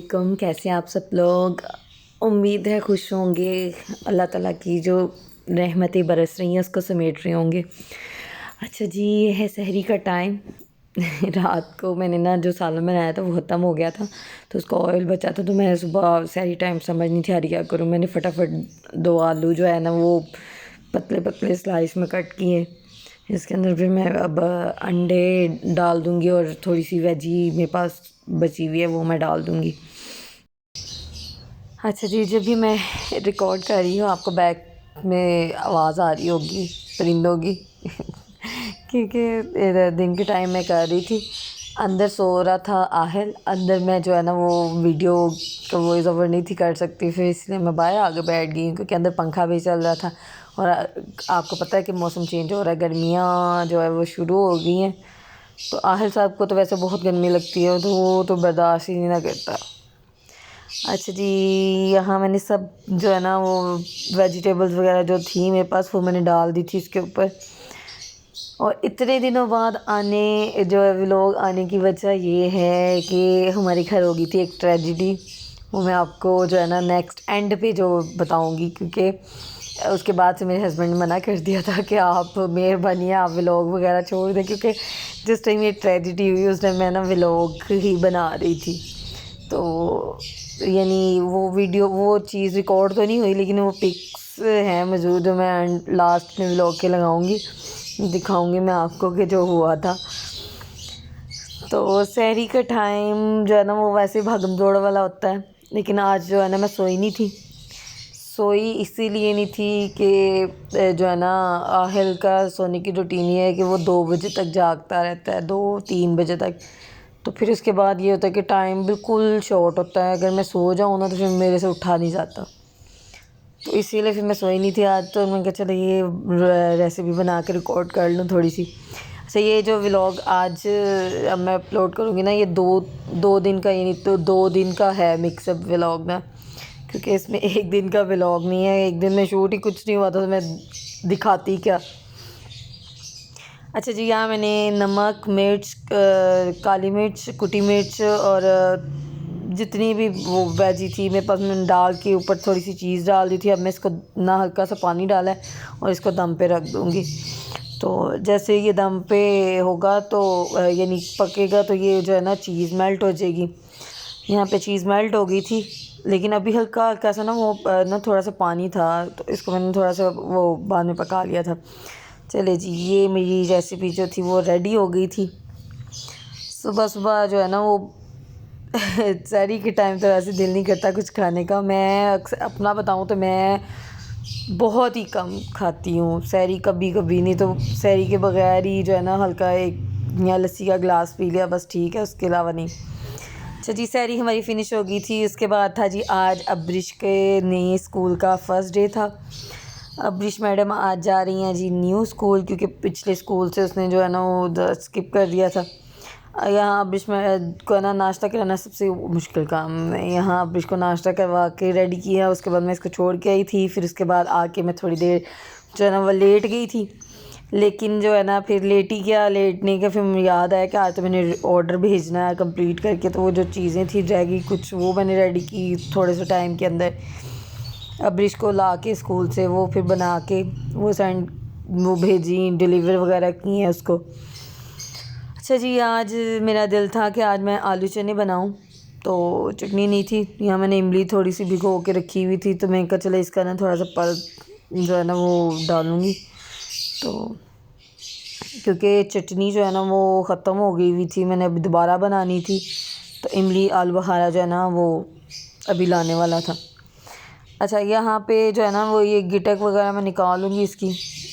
वालेकुम। कैसे हैं आप सब लोग? उम्मीद है खुश होंगे। अल्लाह ताला की जो रहमतें बरस रही हैं उसको समेट रहे होंगे। अच्छा जी, ये है सहरी का टाइम। रात को मैंने ना जो सालन बनाया था वो ख़त्म हो गया था, तो उसका ऑयल बचा था, तो मैं सुबह सहरी टाइम समझ नहीं थी आ रही क्या करूँ। मैंने फटाफट 2 आलू जो है ना वो पतले पतले स्लाइस में कट किए। इसके अंदर फिर मैं अब अंडे डाल दूँगी और थोड़ी सी वेजी मेरे पास बची हुई है वो मैं डाल दूँगी। अच्छा जी, जब भी मैं रिकॉर्ड कर रही हूँ आपको बैक में आवाज़ आ रही होगी परिंदों की क्योंकि दिन के टाइम मैं कर रही थी। अंदर सो रहा था आहिल, अंदर मैं जो है ना वो वीडियो का वॉइस ओवर नहीं थी कर सकती, फिर इसलिए मैं बाहर आके बैठ गई क्योंकि अंदर पंखा भी चल रहा था। और आपको पता है कि मौसम चेंज हो रहा है, गर्मियाँ जो है वो शुरू हो गई हैं, तो आहिल साहब को तो वैसे बहुत गर्मी लगती है, तो वो तो बर्दाश्त ही नहीं ना करता। अच्छा जी, यहाँ मैंने सब जो है ना वो वेजिटेबल्स वगैरह जो थी मेरे पास वो मैंने डाल दी थी इसके ऊपर। और इतने दिनों बाद आने जो है व्लॉग आने की वजह ये है कि हमारे घर हो गई थी एक ट्रेजिडी। वो मैं आपको जो है ना नेक्स्ट एंड पे जो बताऊंगी, क्योंकि उसके बाद से मेरे हस्बैंड ने मना कर दिया था कि आप मेहरबानी आप व्लॉग वगैरह छोड़ दें, क्योंकि जिस टाइम ये ट्रेजिडी हुई उस टाइम मैं ना व्लॉग ही बना रही थी। तो यानी वो वीडियो वो चीज़ रिकॉर्ड तो नहीं हुई, लेकिन वो पिक्स हैं मौजूद जो मैं लास्ट में व्लॉग के लगाऊंगी, दिखाऊंगी मैं आपको कि जो हुआ था। तो सहरी का टाइम जो है ना वो वैसे भागम दौड़ वाला होता है, लेकिन आज जो है ना मैं सोई नहीं थी। सोई इसीलिए नहीं थी कि जो है ना आहिल का सोने की रूटीन ये है कि वो 2 बजे तक जागता रहता है, 2-3 बजे तक। तो फिर उसके बाद ये होता है कि टाइम बिल्कुल शॉर्ट होता है, अगर मैं सो जाऊँ ना तो फिर मेरे से उठा नहीं जाता, तो इसीलिए फिर मैं सोई नहीं थी आज। तो मैंने कहा चलो ये रेसिपी बना के रिकॉर्ड कर लूँ थोड़ी सी। अच्छा, ये जो व्लॉग आज अब मैं अपलोड करूँगी ना, ये दो दिन का, यानी तो 2 दिन का है मिक्सअप व्लॉग ना, क्योंकि इसमें एक दिन का व्लॉग नहीं है। एक दिन में शूट ही कुछ नहीं हुआ था, तो मैं दिखाती क्या। अच्छा जी, यहाँ मैंने नमक, मिर्च, काली मिर्च, कुटी मिर्च और जितनी भी वो वेजी थी मेरे पास मैंने डाल के ऊपर थोड़ी सी चीज़ डाल दी थी। अब मैं इसको ना हल्का सा पानी डाला है और इसको दम पे रख दूँगी। तो जैसे ये दम पे होगा तो यानी पकेगा तो ये जो है ना चीज़ मेल्ट हो जाएगी। यहाँ पे चीज़ मेल्ट हो गई थी, लेकिन अभी हल्का हल्का सा ना वो ना थोड़ा सा पानी था, तो इसको मैंने थोड़ा सा वो बाद में पका लिया था। चले जी, ये मेरी रेसिपी जो थी वो रेडी हो गई थी। सुबह सुबह जो है ना वो सहरी के टाइम तो वैसे दिल नहीं करता कुछ खाने का। मैं अक्सर अपना बताऊं तो मैं बहुत ही कम खाती हूँ सहरी, कभी कभी, नहीं तो सहरी के बगैर ही जो है ना हल्का एक या लस्सी का गिलास पी लिया बस, ठीक है, उसके अलावा नहीं। अच्छा जी, सहरी हमारी फ़िनिश हो गई थी। उसके बाद था जी आज अब्रिश के नए स्कूल का फर्स्ट डे था। अब्रिश मैडम आज जा रही हैं जी न्यू स्कूल, क्योंकि पिछले स्कूल से उसने जो है ना वो स्किप कर दिया था। यहाँ अब्रिश में को ना नाश्ता कराना सबसे मुश्किल काम है। यहाँ अब्रिश को नाश्ता करवा के रेडी किया, उसके बाद मैं इसको छोड़ के आई थी। फिर उसके बाद आके मैं थोड़ी देर जो है ना वो लेट गई थी, लेकिन जो है ना फिर लेट ही गया। लेटने का फिर मुझे याद आया कि आज तो मैंने ऑर्डर भेजना है कंप्लीट करके, तो वो जो चीज़ें थी रह गई कुछ, वो मैंने रेडी की थोड़े से टाइम के अंदर। अब्रिश को ला के स्कूल से वो फिर बना के वो वो भेजी, डिलीवर वगैरह की हैं उसको। अच्छा जी, आज मेरा दिल था कि आज मैं आलू चने बनाऊं, तो चटनी नहीं थी। यहाँ मैंने इमली थोड़ी सी भिगो के रखी हुई थी, तो मैं कहा चलो इसका ना थोड़ा सा पल्प जो है ना वो डालूँगी। तो क्योंकि चटनी जो है ना वो ख़त्म हो गई हुई थी, मैंने अभी दोबारा बनानी थी, तो इमली आलू बखारा जो है ना वो अभी लाने वाला था। अच्छा, यहाँ पे जो है ना वो ये गिटक वगैरह मैं निकालूँगी इसकी,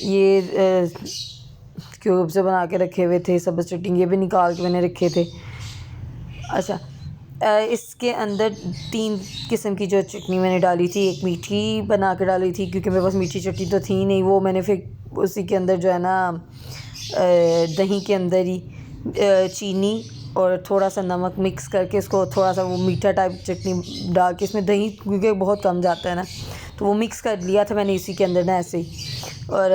ये क्यूब से बना के रखे हुए थे सब स्टिंग, ये भी निकाल के मैंने रखे थे। अच्छा, इसके अंदर 3 किस्म की जो चटनी मैंने डाली थी, एक मीठी बना के डाली थी क्योंकि मेरे पास मीठी चटनी तो थी नहीं, वो मैंने फिर उसी के अंदर जो है ना दही के अंदर ही चीनी और थोड़ा सा नमक मिक्स करके इसको थोड़ा सा वो मीठा टाइप चटनी डाल के, इसमें दही क्योंकि बहुत कम जाता है ना, तो वो मिक्स कर लिया था मैंने इसी के अंदर ना ऐसे ही। और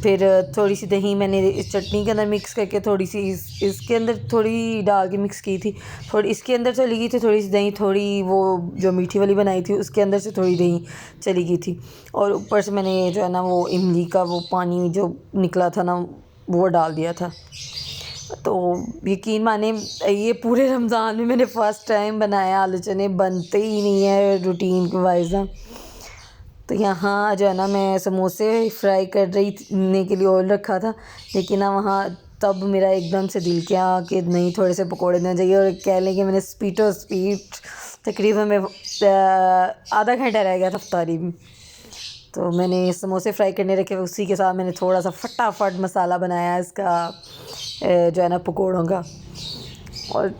फिर थोड़ी सी दही मैंने इस चटनी के अंदर मिक्स करके थोड़ी सी इसके अंदर थोड़ी डाल के मिक्स की थी, थोड़ी इसके अंदर चली गई थी थोड़ी सी दही, थोड़ी वो जो मीठी वाली बनाई थी उसके अंदर से थोड़ी दही चली गई थी, और ऊपर से मैंने जो है ना वो इमली का वो पानी जो निकला था ना वो डाल दिया था। तो यकीन माने ये पूरे रमज़ान में मैंने फ़र्स्ट टाइम बनाया आलू चने, बनते ही नहीं है रूटीन के वाइज ना। तो यहाँ जो है ना मैं समोसे फ्राई कर रही के लिए ऑयल रखा था, लेकिन ना वहाँ तब मेरा एकदम से दिल किया कि नहीं थोड़े से पकोड़े देना चाहिए, और कह लें कि मैंने स्पीड तकरीबन में आधा घंटा रह गया था इफ्तारी में। तो मैंने समोसे फ्राई करने रखे, उसी के साथ मैंने थोड़ा सा फटाफट मसाला बनाया इसका जो है ना पकोड़ों का। और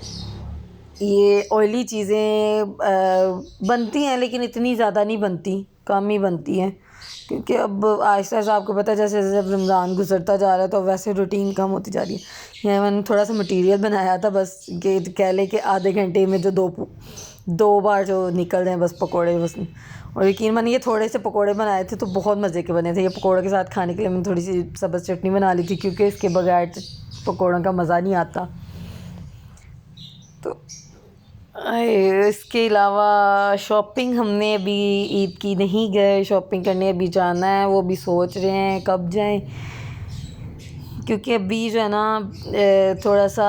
ये ऑयली चीज़ें बनती हैं लेकिन इतनी ज़्यादा नहीं बनती, कम ही बनती हैं, क्योंकि अब आहिस्ता आहिस्ता आपको पता है जैसे जैसे रमज़ान गुजरता जा रहा है तो वैसे रूटीन कम होती जा रही है। यहाँ मैंने थोड़ा सा मटेरियल बनाया था बस, कि कह लें कि आधे घंटे में जो दो बार जो निकल जाएँ बस पकोड़े बस। और यकीन मानिए ये थोड़े से पकोड़े बनाए थे तो बहुत मज़े के बने थे। ये पकोड़े के साथ खाने के लिए मैंने थोड़ी सी सब्ज़ चटनी बना ली थी, क्योंकि इसके बगैर पकोड़ों का मज़ा नहीं आता। तो इसके अलावा शॉपिंग हमने अभी ईद की नहीं गए शॉपिंग करने, अभी जाना है, वो भी सोच रहे हैं कब जाएं, क्योंकि अभी जो है ना थोड़ा सा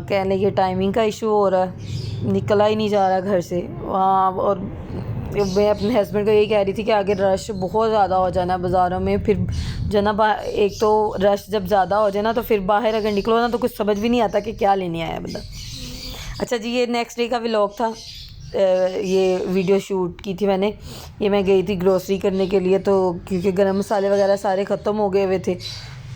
कह लें कि टाइमिंग का इशू हो रहा है, निकला ही नहीं जा रहा घर से वहाँ। और मैं अपने हस्बैंड को यही कह रही थी कि आगे रश बहुत ज़्यादा हो जाना है बाज़ारों में, फिर जो ना एक तो रश जब ज़्यादा हो जाए ना तो फिर बाहर अगर निकलो ना तो कुछ समझ भी नहीं आता कि क्या लेने आया बंदा। अच्छा जी, ये नेक्स्ट डे का व्लॉग था, ये वीडियो शूट की थी मैंने। ये मैं गई थी ग्रोसरी करने के लिए, तो क्योंकि गरम मसाले वगैरह सारे ख़त्म हो गए हुए थे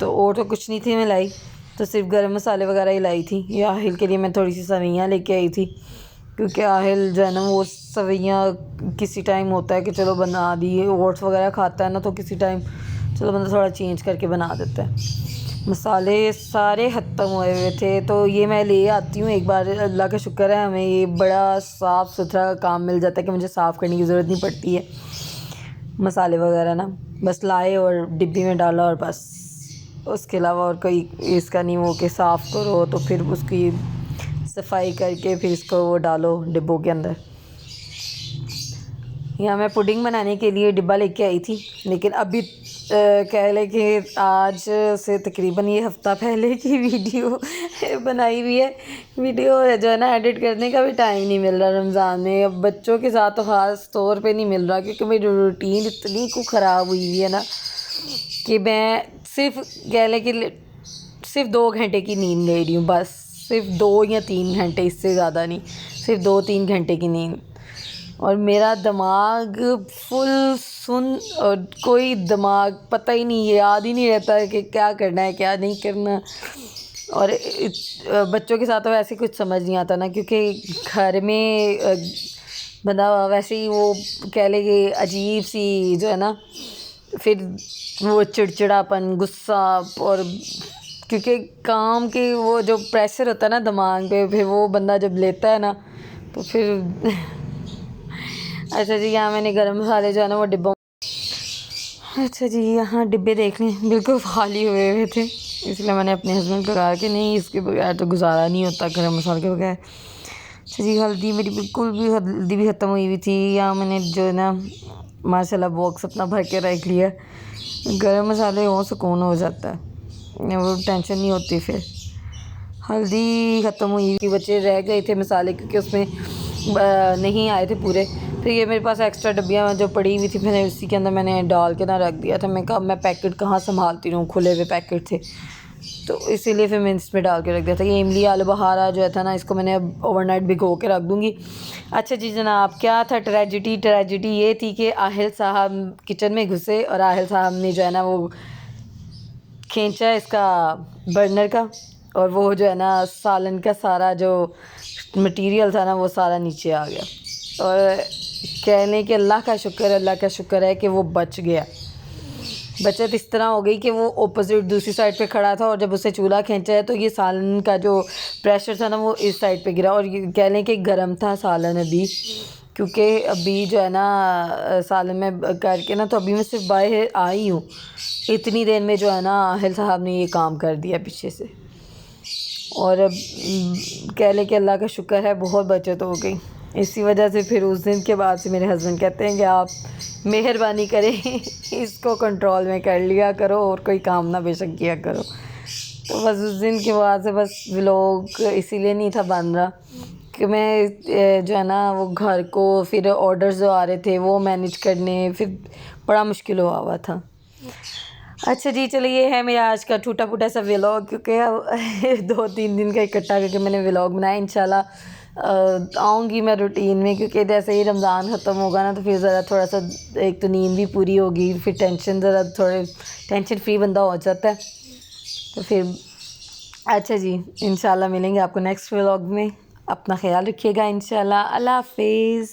तो और तो कुछ नहीं थी मैं लाई, तो सिर्फ गरम मसाले वगैरह ही लाई थी। ये आहिल के लिए मैं थोड़ी सी सवैयाँ लेके आई थी, क्योंकि आहिल जो है ना वो सवैयाँ किसी टाइम होता है कि चलो बना दी, ओट्स वगैरह खाता है ना तो किसी टाइम चलो बंदा थोड़ा चेंज करके बना देता है। मसाले सारे ख़त्म हुए हुए थे तो ये मैं ले आती हूँ एक बार, अल्लाह का शुक्र है हमें ये बड़ा साफ़ सुथरा काम मिल जाता है कि मुझे साफ़ करने की ज़रूरत नहीं पड़ती है मसाले वगैरह ना, बस लाए और डिब्बी में डाला और बस, उसके अलावा और कोई इसका नहीं वो कि साफ़ करो तो फिर उसकी सफाई करके फिर इसको वो डालो डिब्बों के अंदर। यहाँ मैं पुडिंग बनाने के लिए डिब्बा लेके आई थी, लेकिन अभी कह लें कि आज से तकरीबन ये हफ़्ता पहले की वीडियो बनाई हुई है। वीडियो जो है ना एडिट करने का भी टाइम नहीं मिल रहा रमज़ान में, अब बच्चों के साथ तो ख़ास तौर पे नहीं मिल रहा, क्योंकि मेरी रूटीन इतनी को ख़राब हुई हुई है ना कि मैं सिर्फ कह लें कि सिर्फ 2 घंटे की नींद ले रही हूँ बस, सिर्फ 2 या 3 घंटे, इससे ज़्यादा नहीं, सिर्फ 2-3 घंटे की नींद। और मेरा दिमाग फुल सुन, और कोई दिमाग पता ही नहीं, याद ही नहीं रहता है कि क्या करना है क्या नहीं करना। और बच्चों के साथ तो वैसे कुछ समझ नहीं आता ना, क्योंकि घर में बंदा वैसे ही वो कह लेंगे अजीब सी जो है ना, फिर वो चिड़चिड़ापन गुस्सा, और क्योंकि काम के वो जो प्रेशर होता है ना दिमाग पे, फिर वो बंदा जब लेता है ना तो फिर अच्छा जी, यहाँ मैंने गरम मसाले जो है ना वो डिब्बों, अच्छा जी यहाँ डिब्बे देख लें बिल्कुल खाली हुए हुए थे, इसलिए मैंने अपने हस्बैंड को कहा कि नहीं इसके बगैर तो गुजारा नहीं होता गरम मसाले के बगैर। अच्छा जी, हल्दी मेरी बिल्कुल भी हल्दी भी ख़त्म हुई हुई थी। यहाँ मैंने जो है ना माशाल्लाह बॉक्स अपना भर के रख लिया, गरम मसाले हो सुकून हो जाता है, वो टेंशन नहीं होती। फिर हल्दी ख़त्म हुई थी, बच्चे रह गए थे मसाले क्योंकि उसमें नहीं आए थे पूरे। फिर ये मेरे पास एक्स्ट्रा डब्बियाँ जो पड़ी हुई थी, मैंने उसी के अंदर मैंने डाल के ना रख दिया था। मैं कहा मैं पैकेट कहाँ संभालती रहूँ, खुले हुए पैकेट थे, तो इसीलिए फिर मैं इसमें डाल के रख दिया था। ये इमली आलू बहारा जो है था ना, इसको मैंने अब ओवरनाइट भिगो के रख दूँगी। अच्छा जी जनाब, क्या था ट्रेजिडी ये थी कि आहिल साहब किचन में घुसे और आहिल साहब ने जो है ना वो खींचा इसका बर्नर का, और वो जो है ना सालन का सारा जो मटेरियल था ना वो सारा नीचे आ गया। और कहने कि अल्लाह का शुक्र है कि वो बच गया। बचत इस तरह हो गई कि वो ऑपोजिट दूसरी साइड पे खड़ा था, और जब उसे चूल्हा खींचा है तो ये सालन का जो प्रेशर था ना वो इस साइड पे गिरा, और ये कह लें कि गर्म था सालन अभी, क्योंकि अभी जो है ना साल में करके ना, तो अभी मैं सिर्फ बाहर आई हूँ, इतनी देर में जो है ना आहिल साहब ने ये काम कर दिया पीछे से। और अब कह ले कि अल्लाह का शुक्र है बहुत बचत हो गई। इसी वजह से फिर उस दिन के बाद से मेरे हस्बैंड कहते हैं कि आप मेहरबानी करें इसको कंट्रोल में कर लिया करो और कोई काम ना बेशक किया करो। तो बस उस दिन के बाद से बस व्लॉग इसीलिए नहीं था बन रहा कि मैं जो है ना वो घर को फिर ऑर्डर्स जो आ रहे थे वो मैनेज करने, फिर बड़ा मुश्किल हुआ था। अच्छा जी, चलो ये है मेरा आज का टूटा फूटा सा व्लॉग, क्योंकि 2-3 दिन का इकट्ठा करके मैंने व्लॉग बनाया। इंशाल्लाह आऊँगी मैं रूटीन में, क्योंकि जैसे ही रमज़ान ख़त्म होगा ना तो फिर ज़रा थोड़ा सा एक तो नींद भी पूरी होगी, फिर थोड़े टेंशन फ्री बंदा हो जाता है। तो फिर अच्छा जी, इंशाल्लाह मिलेंगे आपको नेक्स्ट व्लॉग में। अपना ख्याल रखिएगा इंशाल्लाह। अल्लाह हाफिज़।